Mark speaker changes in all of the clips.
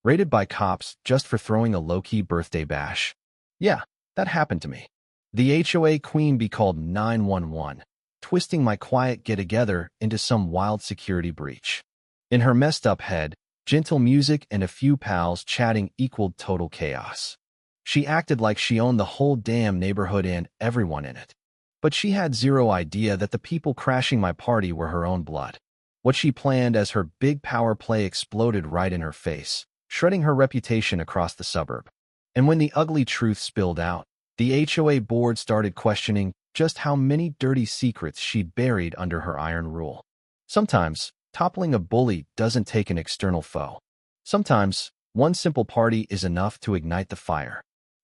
Speaker 1: Raided by cops just for throwing a low-key birthday bash. Yeah, that happened to me. The HOA queen bee called 911, twisting my quiet get-together into some wild security breach. In her messed-up head, gentle music and a few pals chatting equaled total chaos. She acted like she owned the whole damn neighborhood and everyone in it. But she had zero idea that the people crashing my party were her own blood. What she planned as her big power play exploded right in her face, shredding her reputation across the suburb. And when the ugly truth spilled out, the HOA board started questioning just how many dirty secrets she'd buried under her iron rule. Sometimes, toppling a bully doesn't take an external foe. Sometimes, one simple party is enough to ignite the fire.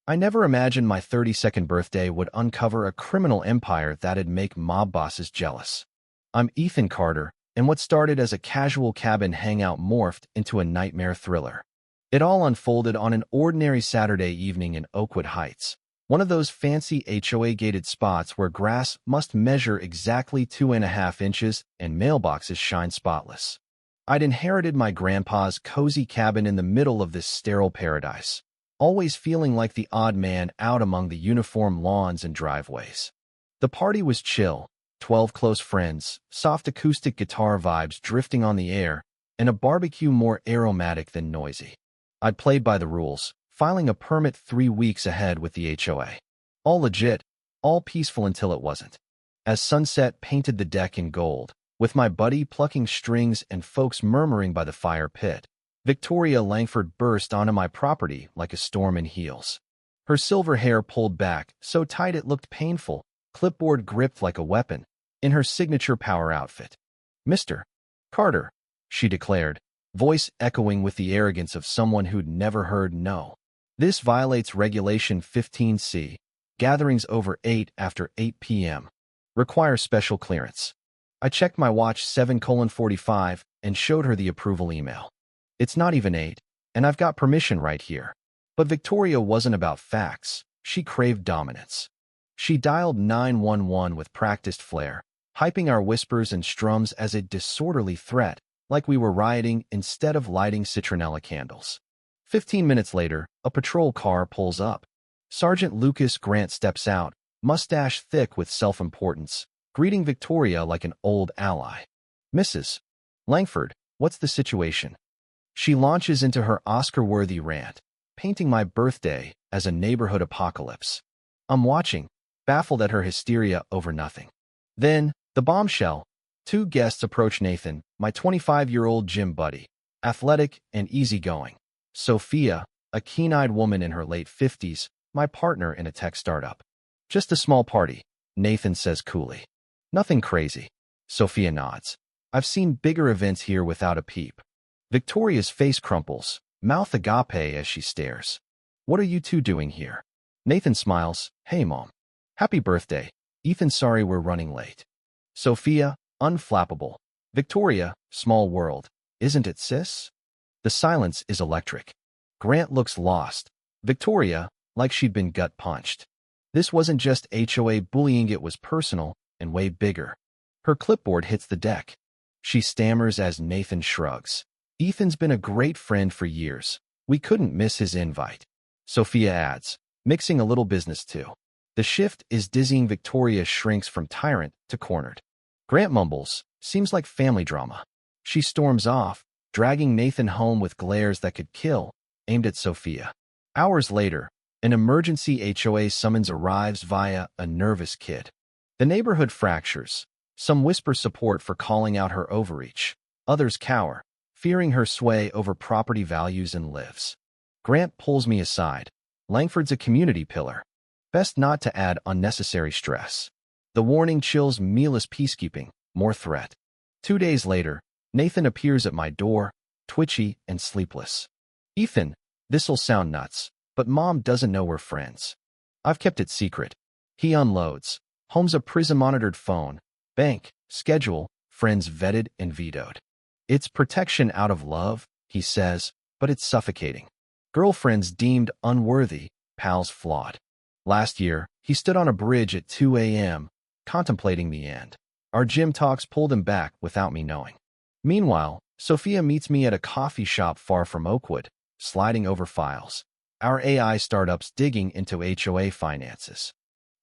Speaker 1: I never imagined my 32nd birthday would uncover a criminal empire that'd make mob bosses jealous. I'm Ethan Carter, and what started as a casual cabin hangout morphed into a nightmare thriller. It all unfolded on an ordinary Saturday evening in Oakwood Heights, one of those fancy HOA-gated spots where grass must measure exactly 2.5 inches and mailboxes shine spotless. I'd inherited my grandpa's cozy cabin in the middle of this sterile paradise, always feeling like the odd man out among the uniform lawns and driveways. The party was chill, 12 close friends, soft acoustic guitar vibes drifting on the air, and a barbecue more aromatic than noisy. I'd played by the rules, filing a permit 3 weeks ahead with the HOA. All legit, all peaceful until it wasn't. As sunset painted the deck in gold, with my buddy plucking strings and folks murmuring by the fire pit, Victoria Langford burst onto my property like a storm in heels. Her silver hair pulled back, so tight it looked painful, clipboard gripped like a weapon, in her signature power outfit. "Mr. Carter," she declared, voice echoing with the arrogance of someone who'd never heard no. "This violates Regulation 15C, gatherings over 8 after 8 p.m. require special clearance." I checked my watch 7:45 and showed her the approval email. "It's not even 8, and I've got permission right here." But Victoria wasn't about facts. She craved dominance. She dialed 911 with practiced flair, hyping our whispers and strums as a disorderly threat, like we were rioting instead of lighting citronella candles. 15 minutes later, a patrol car pulls up. Sergeant Lucas Grant steps out, mustache thick with self-importance, greeting Victoria like an old ally. "Mrs. Langford, what's the situation?" She launches into her Oscar-worthy rant, painting my birthday as a neighborhood apocalypse. I'm watching, baffled at her hysteria over nothing. Then, the bombshell. 2 guests approach Nathan, my 25-year-old gym buddy, athletic and easygoing. Sophia, a keen-eyed woman in her late 50s, my partner in a tech startup. "Just a small party," Nathan says coolly. "Nothing crazy." Sophia nods. "I've seen bigger events here without a peep." Victoria's face crumples, mouth agape as she stares. "What are you two doing here?" Nathan smiles. "Hey, Mom. Happy birthday. Ethan, sorry we're running late." Sophia, unflappable. Victoria, small world. "Isn't it, sis?" The silence is electric. Grant looks lost. Victoria, like she'd been gut-punched. This wasn't just HOA bullying, it was personal and way bigger. Her clipboard hits the deck. She stammers as Nathan shrugs. "Ethan's been a great friend for years. We couldn't miss his invite." Sophia adds, "Mixing a little business too." The shift is dizzying. Victoria shrinks from tyrant to cornered. Grant mumbles, "Seems like family drama." She storms off, dragging Nathan home with glares that could kill, aimed at Sophia. Hours later, an emergency HOA summons arrives via a nervous kid. The neighborhood fractures. Some whisper support for calling out her overreach. Others cower, fearing her sway over property values and lives. Grant pulls me aside. "Langford's a community pillar. Best not to add unnecessary stress." The warning chills meatless peacekeeping, more threat. 2 days later, Nathan appears at my door, twitchy and sleepless. "Ethan, this'll sound nuts, but Mom doesn't know we're friends." "I've kept it secret." He unloads. Home's a prison-monitored phone. Bank, schedule, friends vetted and vetoed. "It's protection out of love," he says, "but it's suffocating. Girlfriends deemed unworthy, pals flawed." Last year, he stood on a bridge at 2 a.m., contemplating the end. Our gym talks pulled him back without me knowing. Meanwhile, Sophia meets me at a coffee shop far from Oakwood, sliding over files. Our AI startups digging into HOA finances.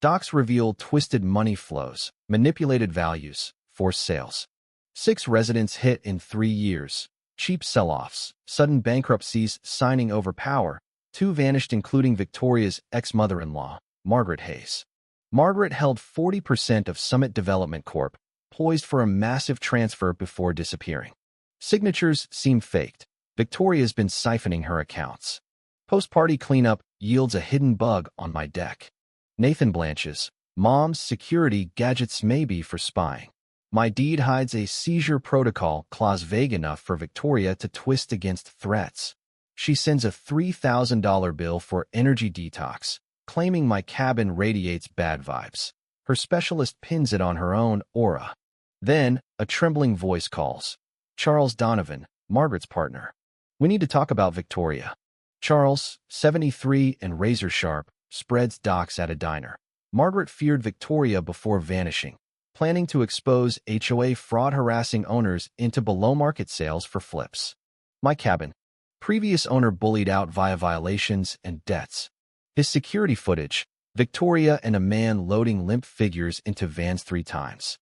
Speaker 1: Docs reveal twisted money flows, manipulated values, forced sales. 6 residents hit in 3 years. Cheap sell-offs, sudden bankruptcies signing over power. 2 vanished including Victoria's ex-mother-in-law, Margaret Hayes. Margaret held 40% of Summit Development Corp., poised for a massive transfer before disappearing. Signatures seem faked. Victoria's been siphoning her accounts. Post-party cleanup yields a hidden bug on my deck. Nathan blanches. Mom's security gadgets may be for spying. My deed hides a seizure protocol clause vague enough for Victoria to twist against threats. She sends a $3,000 bill for energy detox, claiming my cabin radiates bad vibes. Her specialist pins it on her own aura. Then, a trembling voice calls. Charles Donovan, Margaret's partner. We need to talk about Victoria. Charles, 73 and razor-sharp, spreads docs at a diner. Margaret feared Victoria before vanishing, planning to expose HOA fraud harassing owners into below-market sales for flips. My cabin. Previous owner bullied out via violations and debts. His security footage, Victoria and a man loading limp figures into vans 3 times.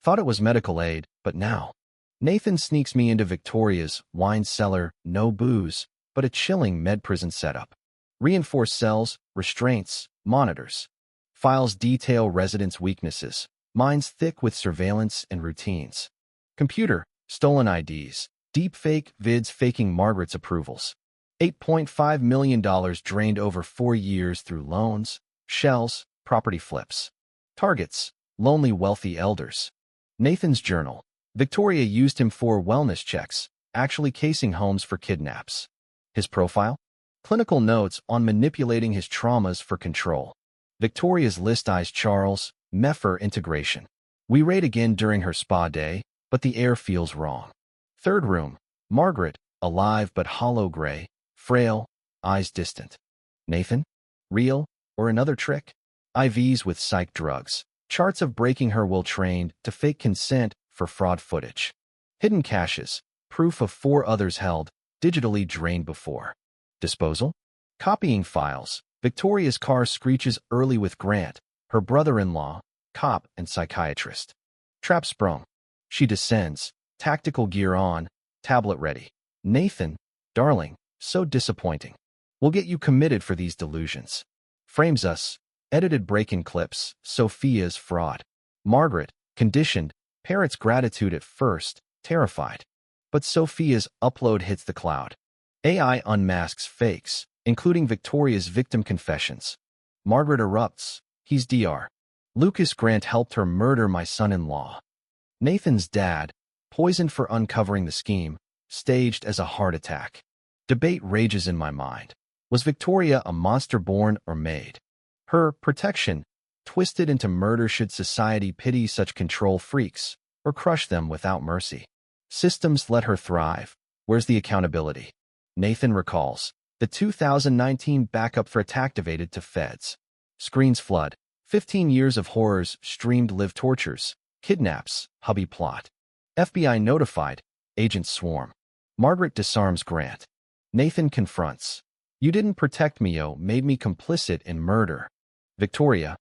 Speaker 1: Thought it was medical aid, but now. Nathan sneaks me into Victoria's wine cellar, no booze, but a chilling med-prison setup. Reinforced cells, restraints, monitors. Files detail residents' weaknesses, minds thick with surveillance and routines. Computer, stolen IDs, deepfake vids faking Margaret's approvals. $8.5 million drained over 4 years through loans, shells, property flips. Targets, lonely wealthy elders. Nathan's journal. Victoria used him for wellness checks, actually casing homes for kidnaps. His profile? Clinical notes on manipulating his traumas for control. Victoria's list eyes Charles, Meffer integration. We raid again during her spa day, but the air feels wrong. Third room. Margaret, alive but hollow gray, frail, eyes distant. Nathan? Real, or another trick? IVs with psych drugs. Charts of breaking her will trained to fake consent for fraud footage. Hidden caches. Proof of 4 others held, digitally drained before. Disposal? Copying files. Victoria's car screeches early with Grant, her brother-in-law, cop and psychiatrist. Trap sprung. She descends, tactical gear on, tablet ready. Nathan, darling, so disappointing. We'll get you committed for these delusions. Frames us. Edited break-in clips. Sophia's fraud. Margaret, conditioned, parrots gratitude at first, terrified. But Sophia's upload hits the cloud. AI unmasks fakes, including Victoria's victim confessions. Margaret erupts. He's Dr. Lucas Grant helped her murder my son-in-law. Nathan's dad, poisoned for uncovering the scheme, staged as a heart attack. Debate rages in my mind. Was Victoria a monster born or made? Her protection, twisted into murder should society pity such control freaks, or crush them without mercy. Systems let her thrive. Where's the accountability? Nathan recalls. The 2019 backup threat activated to feds. Screens flood. 15 years of horrors, streamed live tortures, kidnaps, hubby plot. FBI notified. Agents swarm. Margaret disarms Grant. Nathan confronts. You didn't protect me, made me complicit in murder. Victoria.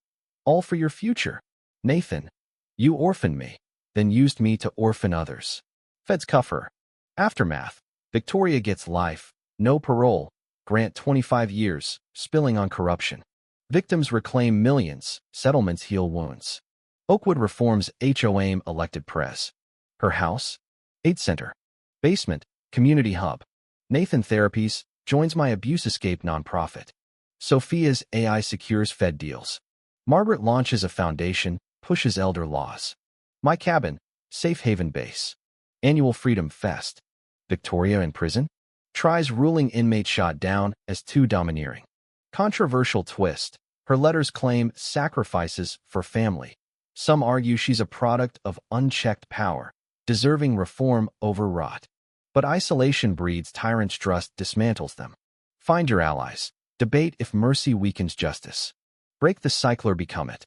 Speaker 1: All for your future. Nathan. You orphaned me, then used me to orphan others. Feds cuff her. Aftermath. Victoria gets life, no parole. Grant 25 years, spilling on corruption. Victims reclaim millions, settlements heal wounds. Oakwood reforms HOAM elected pres. Her house? Aid center. Basement, community hub. Nathan Therapies joins my abuse escape nonprofit. Sophia's AI secures Fed deals. Margaret launches a foundation, pushes elder laws. My cabin, safe haven base. Annual Freedom Fest. Victoria in prison? Tries ruling inmate shot down as too domineering. Controversial twist. Her letters claim sacrifices for family. Some argue she's a product of unchecked power, deserving reform overwrought. But isolation breeds tyrants' trust, dismantles them. Find your allies. Debate if mercy weakens justice. Break the cycle or become it.